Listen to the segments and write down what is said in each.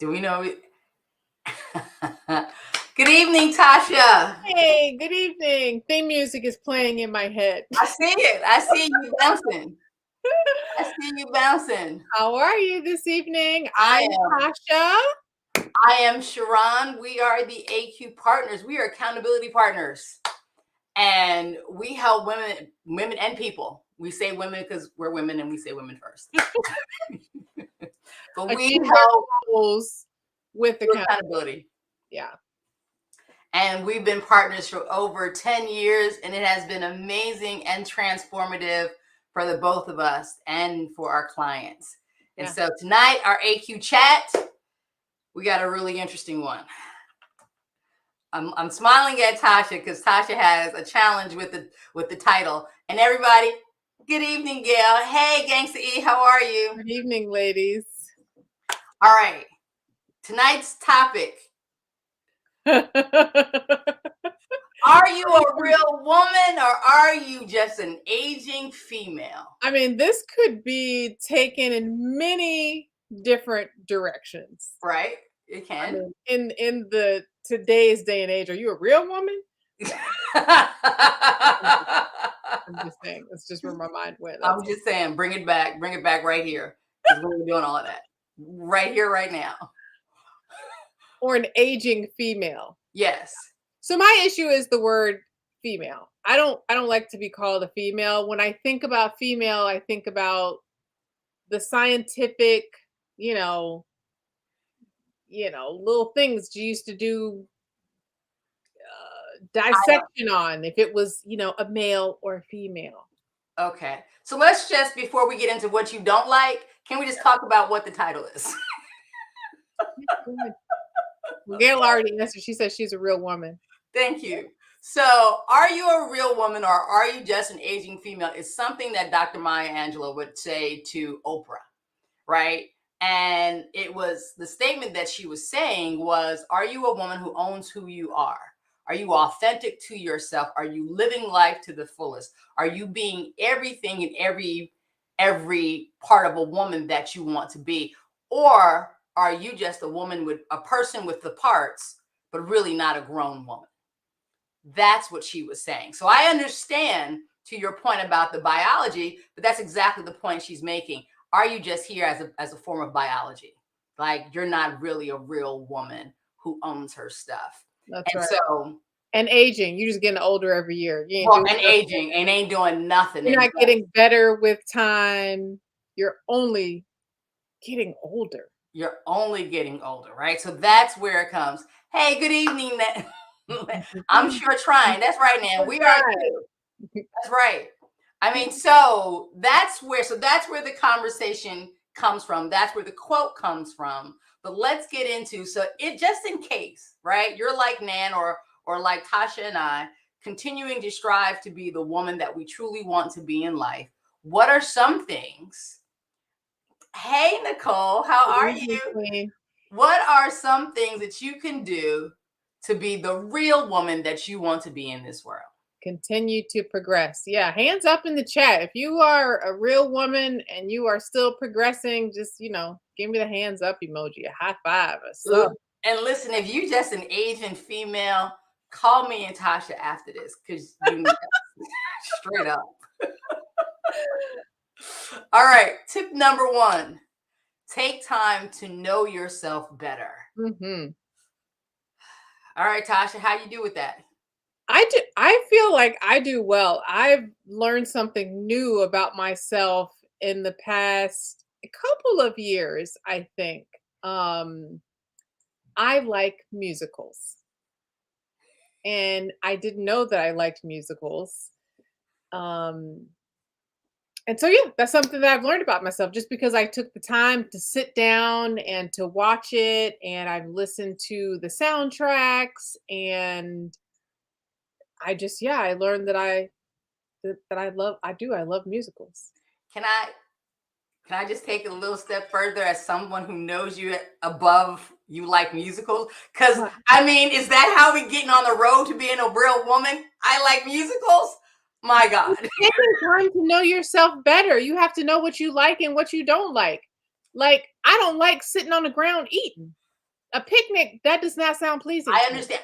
Do we know? Good evening, Tasha. Hey, good evening. Theme music is playing in my head. I see it. I see you bouncing. I see you bouncing. How are you this evening? I I'm am. Tasha. I am Sharon. We are the AQ partners. We are accountability partners, and we help women and people. We say women because we're women, and we say women first. But we Achieve help goals with accountability. Yeah. And we've been partners for over 10 years, and it has been amazing and transformative for the both of us and for our clients. And so tonight, our AQ chat, we got a really interesting one. I'm smiling at Tasha because Tasha has a challenge with the title. And everybody, good evening, Gail. Hey, Gangsta E, how are you? Good evening, ladies. All right. Tonight's topic. Are you a real woman or are you just an aging female? I mean, this could be taken in many different directions. Right? It can. I mean, in the today's day and age, are you a real woman? I'm just saying. That's just where my mind went. I'm just saying, bring it back right here. Because we're doing all of that. Right here, right now. Or an aging female. Yes. So my issue is the word female. I don't like to be called a female. When I think about female, I think about the scientific, little things you used to do dissection on if it was, a male or a female. Okay. So let's just, before we get into what you don't like, can we just talk about what the title is? Gail already answered. She said she's a real woman. Thank you. So are you a real woman or are you just an aging female? It's something that Dr. Maya Angelou would say to Oprah, right? And it was the statement that she was saying was, are you a woman who owns who you are? Are you authentic to yourself? Are you living life to the fullest? Are you being everything in every part of a woman that you want to be? Or are you just a person with the parts, but really not a grown woman? That's what she was saying. So I understand to your point about the biology, but that's exactly the point she's making. Are you just here as a form of biology? Like you're not really a real woman who owns her stuff. That's right. So and aging, you're just getting older every year. Aging and ain't doing nothing. You're not getting better with time. You're only getting older. You're only getting older, right? So that's where it comes. Hey, good evening. I'm sure trying. That's right, now. We are too. That's right. I mean, so that's where the conversation comes from. That's where the quote comes from. But let's get into, so it just in case, right? You're like Nan or like Tasha and I, continuing to strive to be the woman that we truly want to be in life. What are some things? Hey, Nicole, how are you? What are some things that you can do to be the real woman that you want to be in this world? Continue to progress. Yeah, hands up in the chat. If you are a real woman and you are still progressing, just, give me the hands up emoji, a high five. And listen, if you just an Asian female, call me and Tasha after this because you need straight up. All right, tip number 1. Take time to know yourself better. Mm-hmm. All right, Tasha, how you do with that? I feel like I do well. I've learned something new about myself in the past couple of years, I think. I like musicals. And I didn't know that I liked musicals. And so, yeah, that's something that I've learned about myself just because I took the time to sit down and to watch it. And I've listened to the soundtracks and I learned that I love musicals. Can I just take a little step further as someone who knows you above you like musicals? Because I mean, is that how we getting on the road to being a real woman? I like musicals. My God. Taking time to know yourself better. You have to know what you like and what you don't like. Like, I don't like sitting on the ground eating. A picnic, that does not sound pleasing I to me. understand.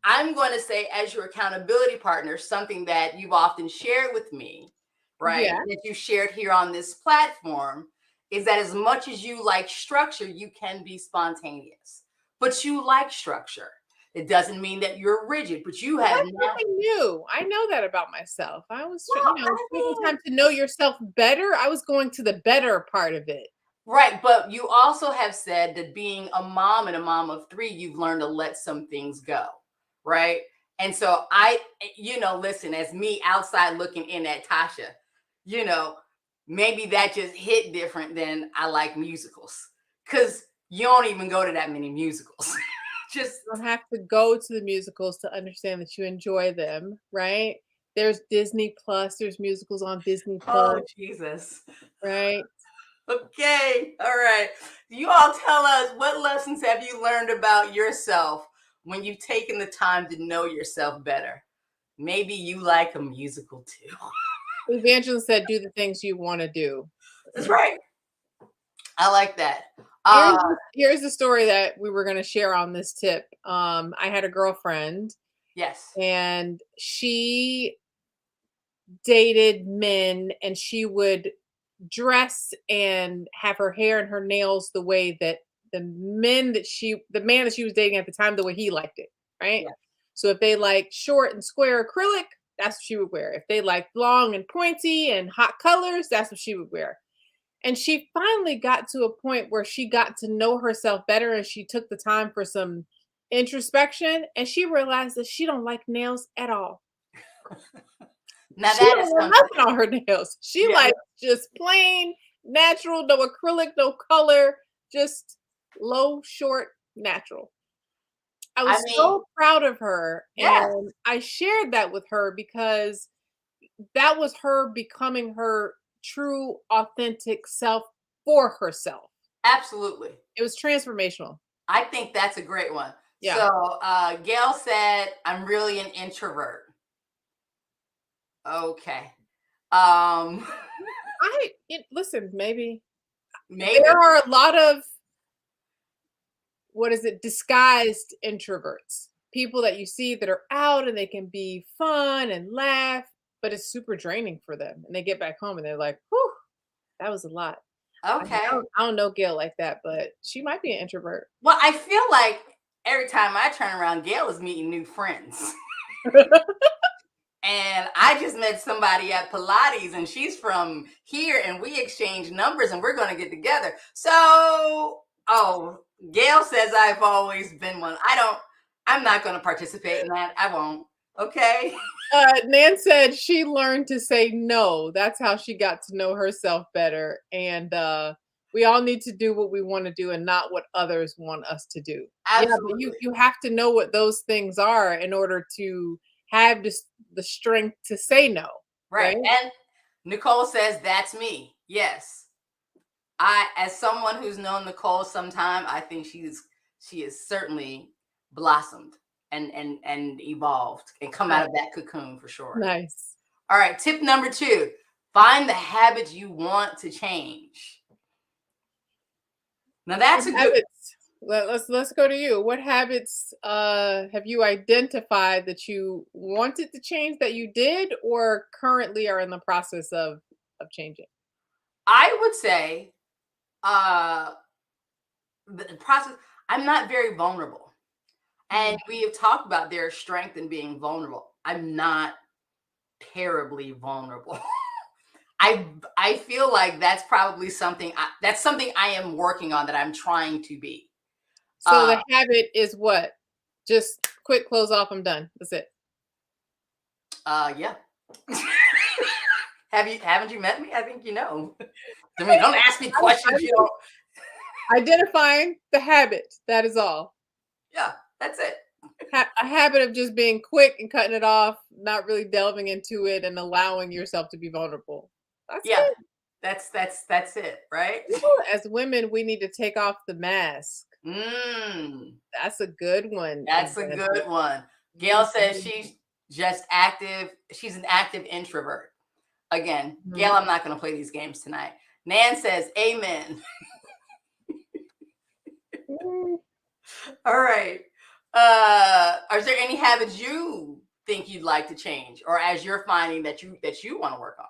I'm going to say, as your accountability partner, something that you've often shared with me, right? Yeah. That you shared here on this platform is that as much as you like structure, you can be spontaneous, but you like structure. It doesn't mean that you're rigid, but you Well, have that's now. nothing new. I know that about myself. I was, Well, I taking mean, time to know yourself better. I was going to the better part of it. right, but you also have said that being a mom and a mom of three, you've learned to let some things go, right? And so listen, as me outside looking in at Tasha, you know, maybe that just hit different than I like musicals because you don't even go to that many musicals. Just, You don't have to go to the musicals to understand that you enjoy them, right? There's Disney Plus, there's musicals on Disney oh, Plus, Jesus. right? Okay. All right. You all tell us, what lessons have you learned about yourself when you've taken the time to know yourself better? Maybe you like a musical too. Evangeline said, "Do the things you want to do." That's right. I like that. Here's Uh here's the story that we were going to share on this tip. I had a girlfriend, yes. and she dated men, and she would dress and have her hair and her nails the way that the man that she was dating at the time, the way he liked it, right? Yeah. So if they like short and square acrylic, that's what she would wear. If they like long and pointy and hot colors, that's what she would wear. And she finally got to a point where she got to know herself better, and she took the time for some introspection, and she realized that she don't like nails at all. Now She that don't is want something. nothing on her nails. She Yeah. likes just plain, natural, no acrylic, no color, just low, short, natural. I I was mean, so proud of her, yes, and I shared that with her because that was her becoming her true, authentic self for herself. absolutely. It was transformational. I think that's a great one. Yeah. So Gail said, I'm really an introvert. Okay. Um Listen, maybe maybe. there are a lot of, what is it, disguised introverts. People that you see that are out and they can be fun and laugh, but it's super draining for them. And they get back home and they're like, whew, that was a lot. Okay. I don't know Gail like that, but she might be an introvert. Well, I feel like every time I turn around, Gail is meeting new friends. And I just met somebody at Pilates, and she's from here, and we exchange numbers, and we're going to get together. So, oh, Gail says I've always been one. I'm not going to participate in that. I won't. Okay. Nan said she learned to say no. That's how she got to know herself better. And we all need to do what we want to do and not what others want us to do. Yeah, but you Absolutely. you have to know what those things are in order to have the strength to say no, Right. right? And Nicole says that's me. Yes. As someone who's known Nicole some time, I think she is certainly blossomed and evolved and come out Nice. of that cocoon for sure. Nice. All right, tip number 2, find the habits you want to change. Now What that's a good. habits? Let's go to you. What habits have you identified that you wanted to change, that you did, or currently are in the process of changing? I would say uh the process. I'm not very vulnerable. And Mm. we have talked about their strength in being vulnerable. I'm not terribly vulnerable. I feel like that's something I am working on, that I'm trying to be. So Uh the habit is what? Just quick close off. I'm done. That's it. yeah. Haven't you met me? I think you know. I mean, don't ask me questions I'm you don't. identifying the habit. That is all. Yeah, that's it. A habit of just being quick and cutting it off, not really delving into it, and allowing yourself to be vulnerable. That's Yeah, it. that's it, right? As women, we need to take off the mask. Mm, That's a good one, that's a Evangeline. good one. Gail says Mhm, she's just active. She's an active introvert. Again, Gail, mhm. I'm not going to play these games tonight. Nan says, "Amen." Mm. All right. Are there any habits you think you'd like to change, or as you're finding that you want to work on?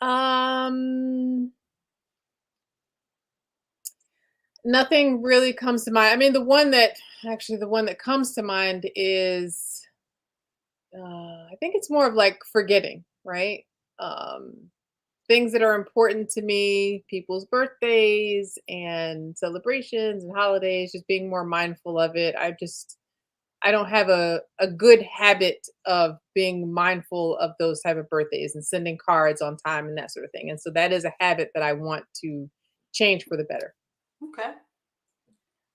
Um, Nothing really comes to mind. I mean, the one that comes to mind is I think it's more of like forgetting, right? Um, Things that are important to me, people's birthdays and celebrations and holidays, just being more mindful of it. I don't have a good habit of being mindful of those type of birthdays and sending cards on time and that sort of thing. And so that is a habit that I want to change for the better. Okay.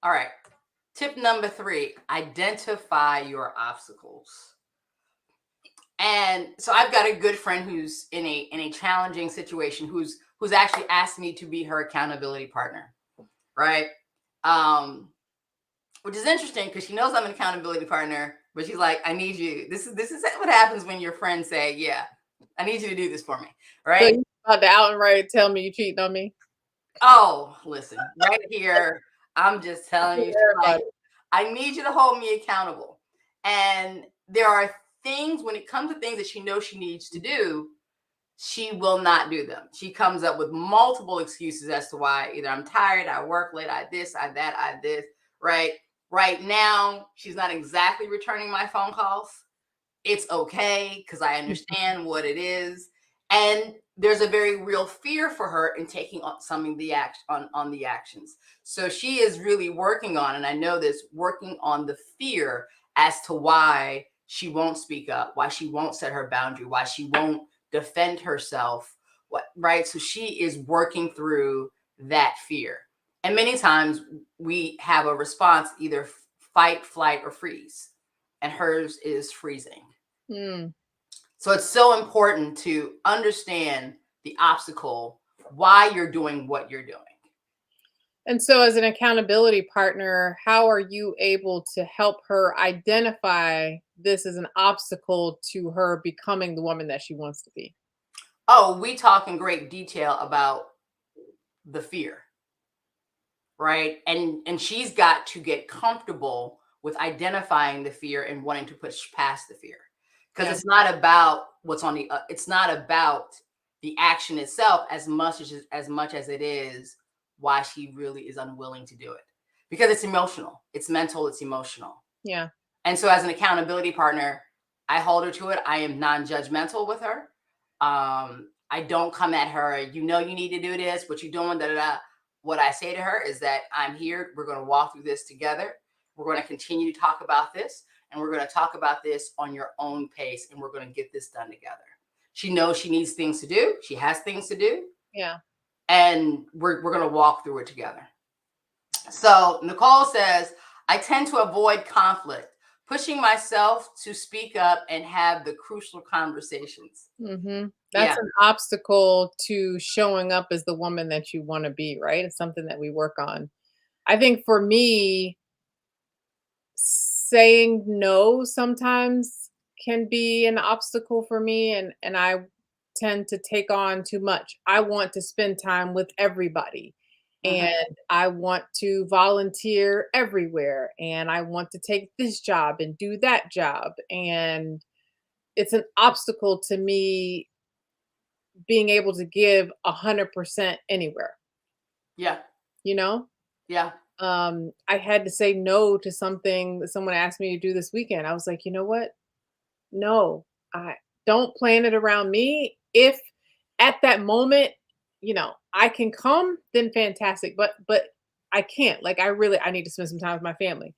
All right. Tip number 3, identify your obstacles. And so I've got a good friend who's in a challenging situation who's actually asked me to be her accountability partner, right? Um, which is interesting because she knows I'm an accountability partner, but she's like, I need you. This is what happens when your friends say, yeah, I need you to do this for me, So right? you about to out and right tell me you cheating on me? Oh, listen, right here, I'm just telling you, like, Everybody. I need you to hold me accountable. And there are things when it comes to things that she knows she needs to do, she will not do them. She comes up with multiple excuses as to why either I'm tired, I work late, I this, I that, I this, right? Right now, she's not exactly returning my phone calls. It's okay because I understand what it is. And there's a very real fear for her in taking on some of the on the actions. So she is really working on, and I know this, working on the fear as to why she won't speak up, why she won't set her boundary, why she won't defend herself. What right? So she is working through that fear. And many times we have a response, either fight, flight, or freeze. And hers is freezing. Mm. So it's so important to understand the obstacle, why you're doing what you're doing. And so, as an accountability partner, how are you able to help her identify this as an obstacle to her becoming the woman that she wants to be? Oh, we talk in great detail about the fear, right? And she's got to get comfortable with identifying the fear and wanting to push past the fear. Because Yeah. it's not about what's on the it's not about the action itself as much as it is why she really is unwilling to do it. Because it's emotional. It's mental, it's emotional. Yeah. And so, as an accountability partner, I hold her to it. I am non-judgmental with her. I don't come at her. You know, you need to do this. What you doing? Da da da. What I say to her is that I'm here. We're going to walk through this together. We're going to continue to talk about this, and we're going to talk about this on your own pace, and we're going to get this done together. She knows she needs things to do. She has things to do, Yeah. and we're going to walk through it together. So Nicole says, I tend to avoid conflict, pushing myself to speak up and have the crucial conversations. That's Yeah, an obstacle to showing up as the woman that you want to be, right? It's something that we work on. I think for me, saying no sometimes can be an obstacle for me, and I tend to take on too much. I want to spend time with everybody, hmm, and I want to volunteer everywhere, and I want to take this job and do that job, and it's an obstacle to me being able to give 100% anywhere, yeah, you know? yeah, I had to say no to something that someone asked me to do this weekend. I was like, you know what? No, I don't plan it around me. If at that moment, I can come, then fantastic. But I can't. Like I need to spend some time with my family.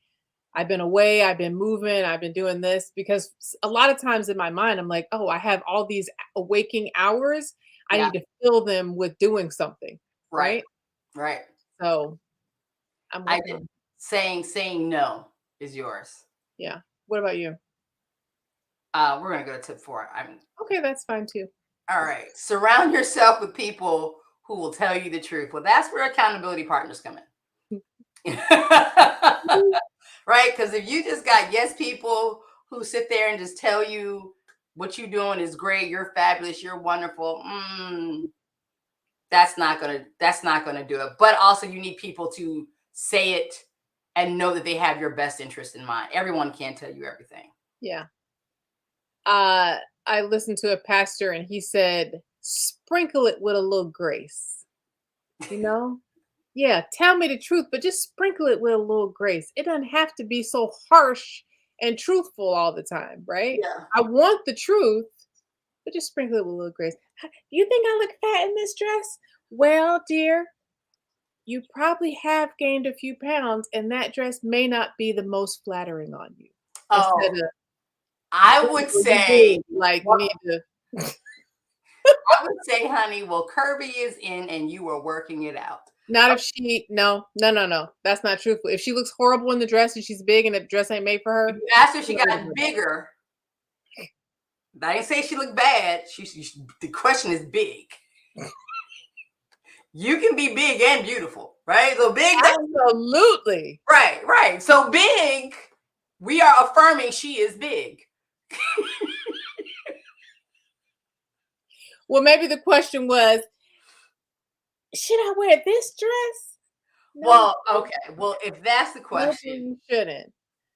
I've been away, I've been moving, I've been doing this because a lot of times in my mind, I'm like, oh, I have all these waking hours. I yeah, need to fill them with doing something. right, Right. right. So I'm I working did on, saying no is yours. yeah. What about you? We're gonna go to tip 4. I mean, Okay, that's fine too. all right. Surround yourself with people who will tell you the truth. Well, that's where accountability partners come in. Right? Because if you just got yes people who sit there and just tell you what you're doing is great, you're fabulous, you're wonderful, that's not gonna do it. But also, you need people to say it, and know that they have your best interest in mind. Everyone can't tell you everything. Yeah. I listened to a pastor and he said, sprinkle it with a little grace, you know? Yeah, tell me the truth, but just sprinkle it with a little grace. It doesn't have to be so harsh and truthful all the time, right? Yeah. I want the truth, but just sprinkle it with a little grace. You think I look fat in this dress? Well, dear, you probably have gained a few pounds, and that dress may not be the most flattering on you. Instead Oh, of I would really say, big, like well, me to I would say, honey, well, Kirby is in, and you are working it out. not if she no, no, no, no. That's not truthful. If she looks horrible in the dress and she's big and the dress ain't made for If her, you asked her, if I'm she not gonna got wear that. bigger. I didn't say she looked bad. The question is big. You can be big and beautiful, right? So big, that's Absolutely. right, right. So big, we are affirming she is big. Well, maybe the question was, should I wear this dress? No, Well, okay. Well, if that's the no, question, you shouldn't.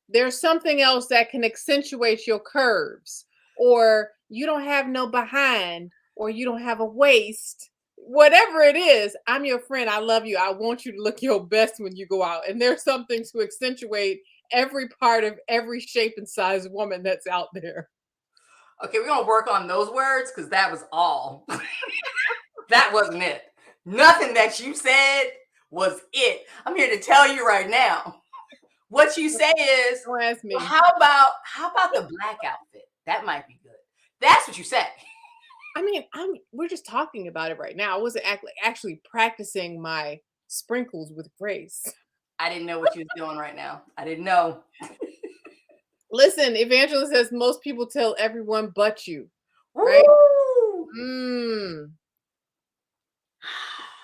There's something else that can accentuate your curves, or you don't have no behind, or you don't have a waist. Whatever it is, I'm your friend. I love you. I want you to look your best when you go out. And there's something to accentuate every part of every shape and size woman that's out there. okay, we're gonna work on those words because that was all. That wasn't it. Nothing that you said was it. I'm here to tell you right now. What you say is, Don't ask well, me. how about the black outfit? That might be good. That's what you say. I mean, we're just talking about it right now. I wasn't actually practicing my sprinkles with grace. I didn't know what you was doing right now. I didn't know. Listen, Evangelist says most people tell everyone but you, right? Woo! Mm,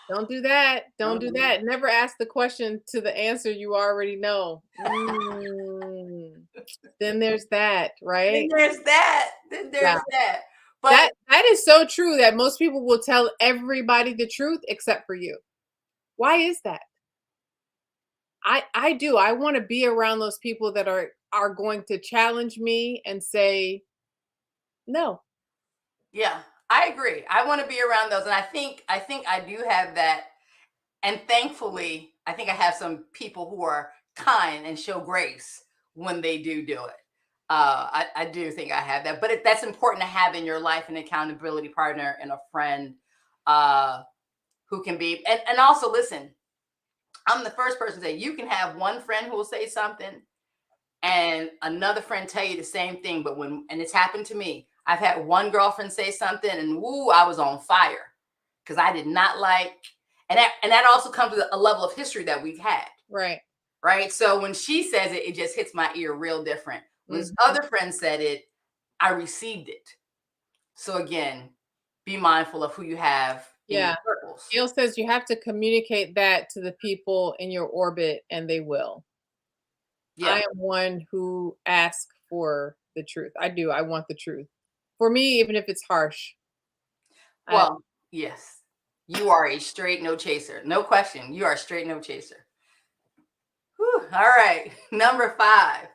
don't do that. Don't Don't do do that. that. Never ask the question to the answer you already know. Then there's that, Then right? there's that. Then Yeah. there's that. But That is so true that most people will tell everybody the truth except for you. Why is that? I do. I want to be around those people that are going to challenge me and say, "No." yeah, I agree. I want to be around those, and I think I do have that. And thankfully, I think I have some people who are kind and show grace when they do it. I do think I have that, but that's important to have in your life an accountability partner and a friend uh, who can be. And also, listen, I'm the first person to say you can have one friend who will say something and another friend tell you the same thing. But and it's happened to me, I've had one girlfriend say something and woo, I was on fire because I did not like, and that also comes with a level of history that we've had, Right. right? So when she says it, it just hits my ear real different. When this Mhm. other friend said it, I received it. So again, be mindful of who you have in your Yeah. circles. Gail says you have to communicate that to the people in your orbit, and they will. I Yeah. am one who asks for the truth. I do. I want the truth. For me, even if it's harsh. I Well, yes. You are a straight no chaser. No question. You are a straight no chaser. Whew. All right. Number 5.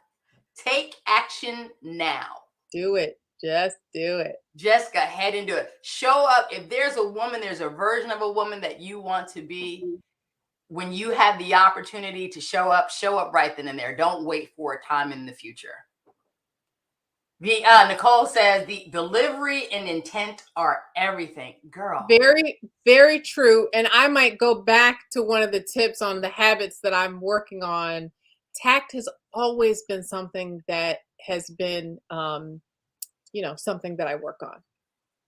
Take action now. do it. Just do it. Just go ahead and do it. Show up. If there's a woman, there's a version of a woman that you want to be. When you have the opportunity to show up right then and there. Don't wait for a time in the future. The Nicole says the delivery and intent are everything, girl. Very, very true. And I might go back to one of the tips on the habits that I'm working on. Tact has always been something that has been, something that I work on.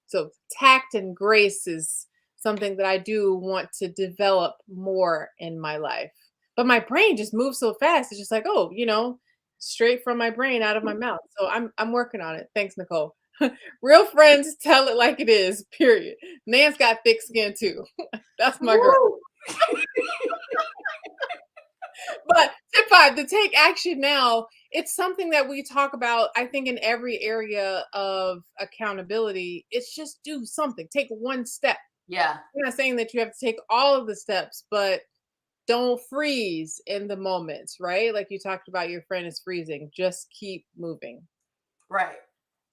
So tact and grace is something that I do want to develop more in my life. But my brain just moves so fast. It's just like, oh, straight from my brain out of my mouth. So I'm working on it. Thanks, Nicole. Real friends tell it like it is, period. Nan's got thick skin too. That's my girl. Woo! But tip 5, to take action now, it's something that we talk about, I think, in every area of accountability. It's just do something. Take one step. Yeah. I'm not saying that you have to take all of the steps, but don't freeze in the moments, right? Like you talked about your friend is freezing. Just keep moving. Right.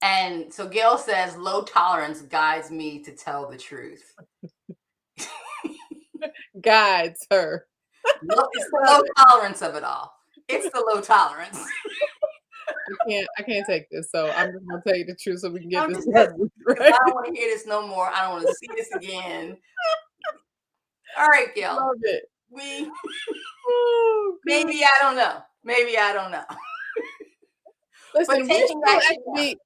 And so Gail says, low tolerance guides me to tell the truth. Guides her. It's the low tolerance of it all. It's the low tolerance. I can't take this. So I'm just gonna tell you the truth so we can get I'm this just done with, because I right? don't want to hear this no more. I don't want to see this again. All right, Gail. Love it. We Oh, God. maybe I don't know. Maybe I don't know. But Listen, we're taking still action now. actually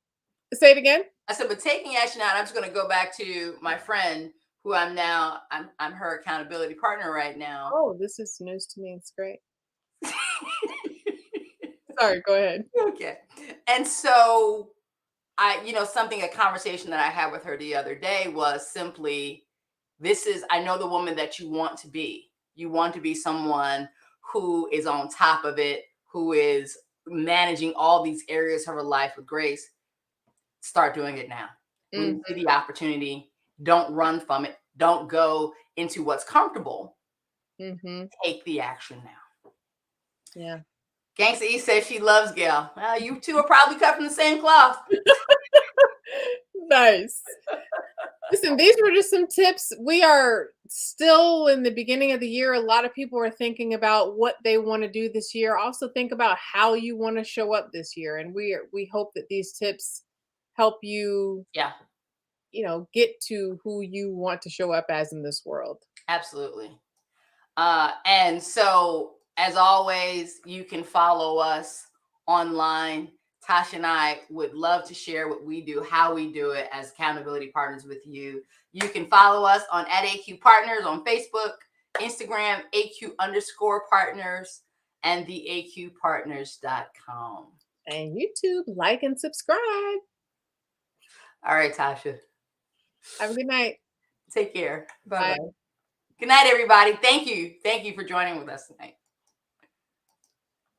say it again. I said, but taking action now, and I'm just going to go back to my friend who I'm her accountability partner right now. Oh, this is news to me. It's great. Sorry, go ahead. Okay. And so a conversation that I had with her the other day was simply, I know the woman that you want to be. You want to be someone who is on top of it, who is managing all these areas of her life with grace. Start doing it now. When you see the opportunity, don't run from it. Don't go into what's comfortable. Mm-hmm. Take the action now. Yeah. Gangsta E says she loves Gail. Well, you two are probably cut from the same cloth. Nice. Listen, these were just some tips. We are still in the beginning of the year. A lot of people are thinking about what they want to do this year. Also think about how you want to show up this year. And we hope that these tips help you, Yeah, get to who you want to show up as in this world. absolutely. And so, as always, you can follow us online. Tasha and I would love to share what we do, how we do it as accountability partners with you. You can follow us on @AQ Partners on Facebook, Instagram, AQ_partners, and the AQpartners.com. And YouTube, like and subscribe. All right, Tasha. Have a good night. Take care. Bye Bye. bye. Good night, everybody. Thank you. Thank you for joining with us tonight.